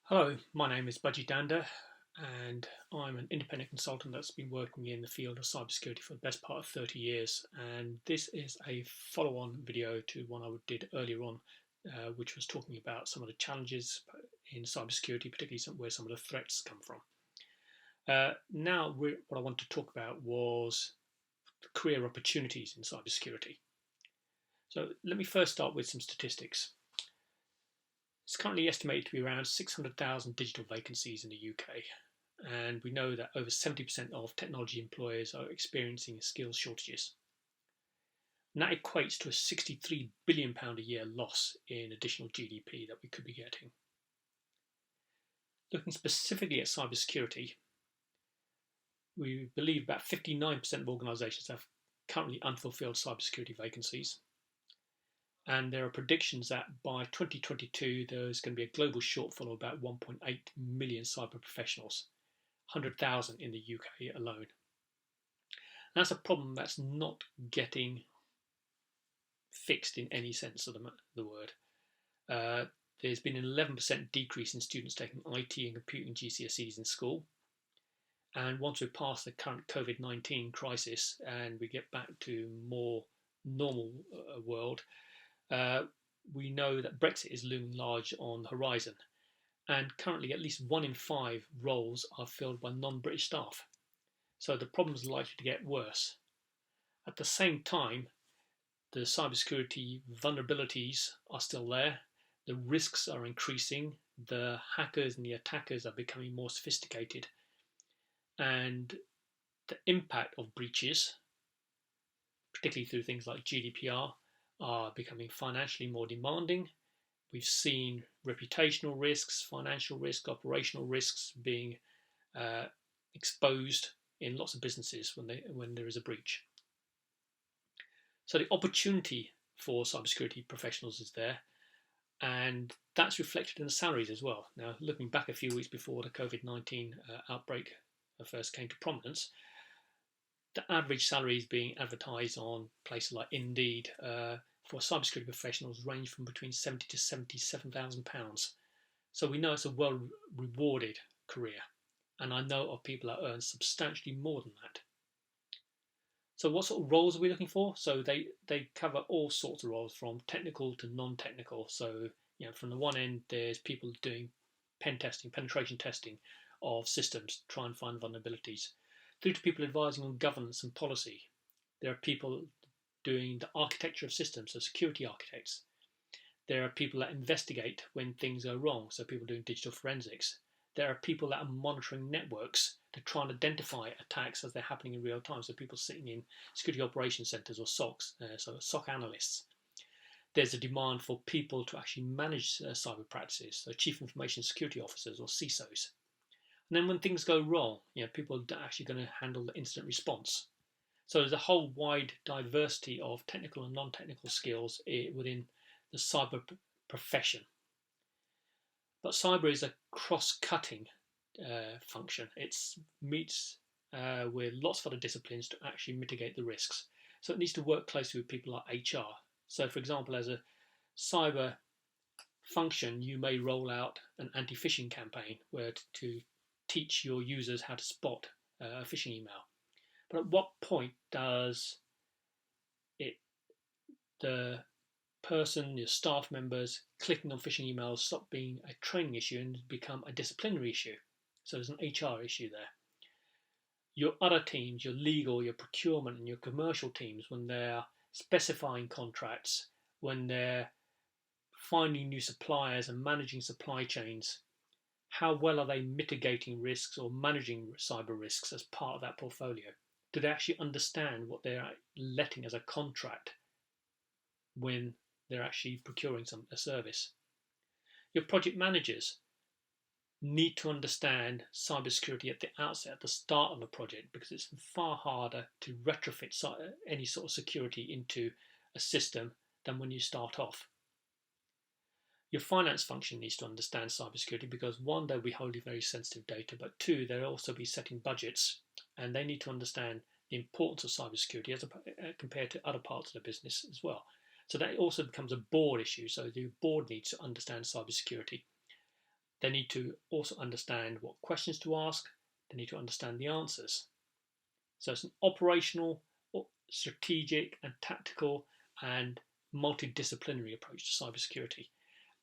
Hello, my name is Budgie Dhanda, and I'm an independent consultant that's been working in the field of cybersecurity for the best part of 30 years. And this is a follow-on video to one I did earlier on, which was talking about some of the challenges in cybersecurity, particularly where some of the threats come from. Now, what I want to talk about was career opportunities in cybersecurity. So let me first start with some statistics. It's currently estimated to be around 600,000 digital vacancies in the UK, and we know that over 70% of technology employers are experiencing skills shortages. And that equates to a £63 billion a year loss in additional GDP that we could be getting. Looking specifically at cybersecurity, we believe about 59% of organisations have currently unfulfilled cybersecurity vacancies. And there are predictions that by 2022 there's going to be a global shortfall of about 1.8 million cyber professionals, 100,000 in the UK alone. And that's a problem that's not getting fixed in any sense of the word. There's been an 11% decrease in students taking IT and computing GCSEs in school. And once we pass the current COVID-19 crisis and we get back to more normal world, we know that Brexit is looming large on the horizon, and currently at least 1 in 5 roles are filled by non-British staff. So the problems are likely to get worse. At the same time, the cybersecurity vulnerabilities are still there, the risks are increasing, the hackers and the attackers are becoming more sophisticated, and the impact of breaches, particularly through things like GDPR, are becoming financially more demanding. We've seen reputational risks, financial risk, operational risks being exposed in lots of businesses when there is a breach. So the opportunity for cybersecurity professionals is there, and that's reflected in the salaries as well. Now, looking back a few weeks before the COVID-19 outbreak first came to prominence, the average salaries being advertised on places like Indeed for cybersecurity professionals range from between £70,000 to £77,000. So we know it's a well rewarded career, and I know of people that earn substantially more than that. So what sort of roles are we looking for? So they cover all sorts of roles, from technical to non-technical. So from the one end, there's people doing pen testing, penetration testing of systems to try and find vulnerabilities, through to people advising on governance and policy. There are people doing the architecture of systems, so security architects. There are people that investigate when things go wrong, so people doing digital forensics. There are people that are monitoring networks to try and identify attacks as they're happening in real time, so people sitting in security operations centres or SOCs, so SOC analysts. There's a demand for people to actually manage cyber practices, so chief information security officers or CISOs. And then when things go wrong, people are actually going to handle the incident response. So there's a whole wide diversity of technical and non-technical skills within the cyber profession. But cyber is a cross-cutting function. It meets with lots of other disciplines to actually mitigate the risks. So it needs to work closely with people like HR. So for example, as a cyber function, you may roll out an anti-phishing campaign where to teach your users how to spot a phishing email. But at what point does the person, your staff members, clicking on phishing emails stop being a training issue and become a disciplinary issue? So there's an HR issue there. Your other teams, your legal, your procurement, and your commercial teams, when they're specifying contracts, when they're finding new suppliers and managing supply chains, how well are they mitigating risks or managing cyber risks as part of that portfolio? Do they actually understand what they're letting as a contract when they're actually procuring a service? Your project managers need to understand cybersecurity at the outset, at the start of the project, because it's far harder to retrofit any sort of security into a system than when you start off. Your finance function needs to understand cybersecurity because, one, they'll be holding very sensitive data, but two, they'll also be setting budgets, and they need to understand the importance of cybersecurity compared to other parts of the business as well. So that also becomes a board issue. So the board needs to understand cybersecurity. They need to also understand what questions to ask. They need to understand the answers. So it's an operational, strategic and tactical and multidisciplinary approach to cybersecurity.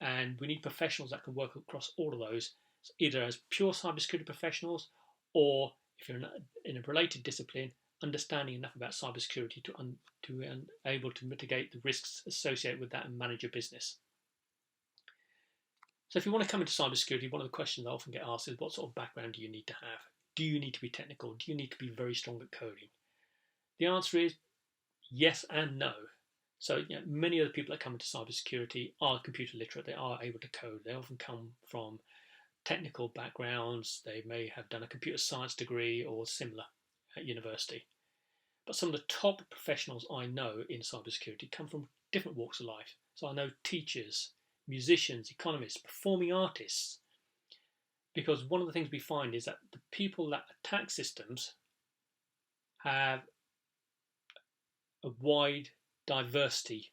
And we need professionals that can work across all of those, either as pure cybersecurity professionals, or if you're in a related discipline, understanding enough about cybersecurity to able to mitigate the risks associated with that and manage your business. So if you want to come into cybersecurity, one of the questions I often get asked is, what sort of background do you need to have? Do you need to be technical? Do you need to be very strong at coding? The answer is yes and no. So many of the people that come into cybersecurity are computer literate. They are able to code. They often come from technical backgrounds. They may have done a computer science degree or similar at university. But some of the top professionals I know in cybersecurity come from different walks of life. So I know teachers, musicians, economists, performing artists. Because one of the things we find is that the people that attack systems have a wide diversity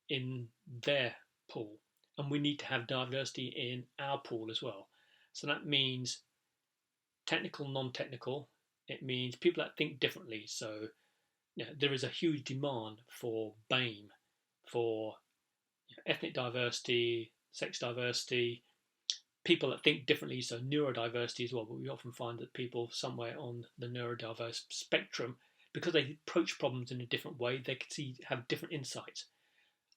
in their pool, and we need to have diversity in our pool as well. So that means technical, non-technical. It means people that think differently. So there is a huge demand for BAME, for ethnic diversity, sex diversity, people that think differently, so neurodiversity as well. But we often find that people somewhere on the neurodiverse spectrum, because they approach problems in a different way, they can have different insights.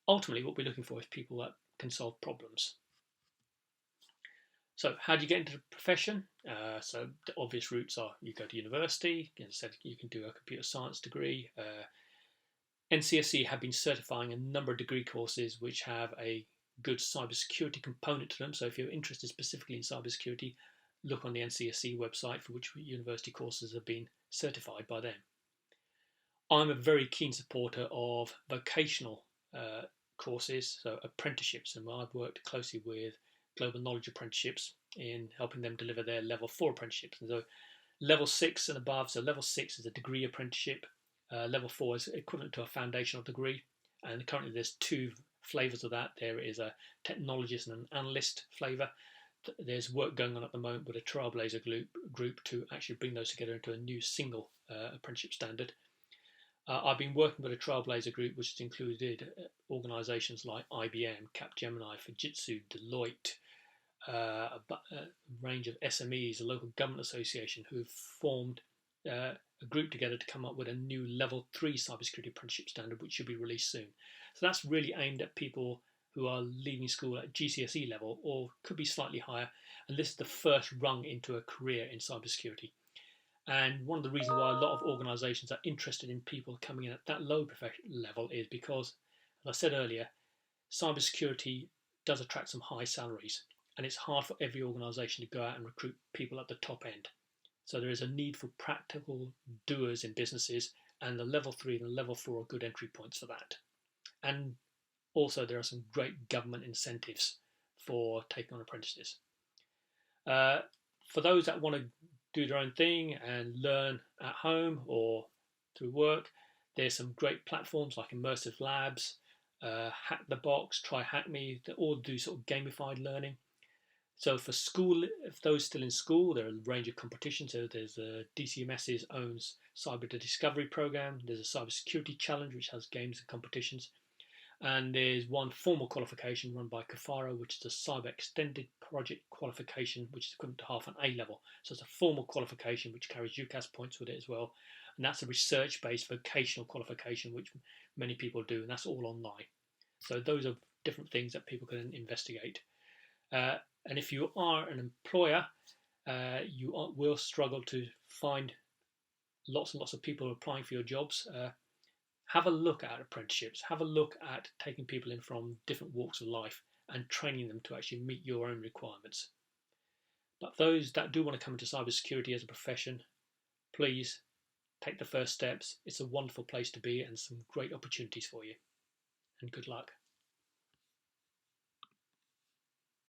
Ultimately, what we're looking for is people that can solve problems. So how do you get into the profession? So the obvious routes are you go to university. As I said, you can do a computer science degree. NCSC have been certifying a number of degree courses which have a good cybersecurity component to them. So if you're interested specifically in cybersecurity, look on the NCSC website for which university courses have been certified by them. I'm a very keen supporter of vocational courses, so apprenticeships, and I've worked closely with Global Knowledge Apprenticeships in helping them deliver their level 4 apprenticeships. And so level 6 and above, so level 6 is a degree apprenticeship, level 4 is equivalent to a foundational degree, and currently there's 2 flavours of that. There is a technologist and an analyst flavour. There's work going on at the moment with a Trailblazer group to actually bring those together into a new single apprenticeship standard. I've been working with a Trailblazer group which has included organisations like IBM, Capgemini, Fujitsu, Deloitte, a range of SMEs, a local government association, who've formed a group together to come up with a new level 3 cybersecurity apprenticeship standard which should be released soon. So that's really aimed at people who are leaving school at GCSE level or could be slightly higher, and this is the first rung into a career in cybersecurity. And one of the reasons why a lot of organisations are interested in people coming in at that low professional level is because, as I said earlier, cybersecurity does attract some high salaries, and it's hard for every organisation to go out and recruit people at the top end. So there is a need for practical doers in businesses, and the level 3 and the level 4 are good entry points for that. And also there are some great government incentives for taking on apprentices. For those that want to do their own thing and learn at home or through work, there's some great platforms like Immersive Labs, Hack the Box, Try Hack Me, that all do sort of gamified learning. So for school, if those still in school, there are a range of competitions. So there's DCMS's own Cyber Discovery program. There's a Cybersecurity Challenge which has games and competitions. And there's one formal qualification run by Kafara, which is a Cyber Extended Project qualification, which is equivalent to half an A level. So it's a formal qualification which carries UCAS points with it as well. And that's a research-based vocational qualification, which many people do, and that's all online. So those are different things that people can investigate. And if you are an employer, you will struggle to find lots and lots of people applying for your jobs. Have a look at apprenticeships. Have a look at taking people in from different walks of life and training them to actually meet your own requirements. But those that do want to come into cybersecurity as a profession, please take the first steps. It's a wonderful place to be and some great opportunities for you. And good luck.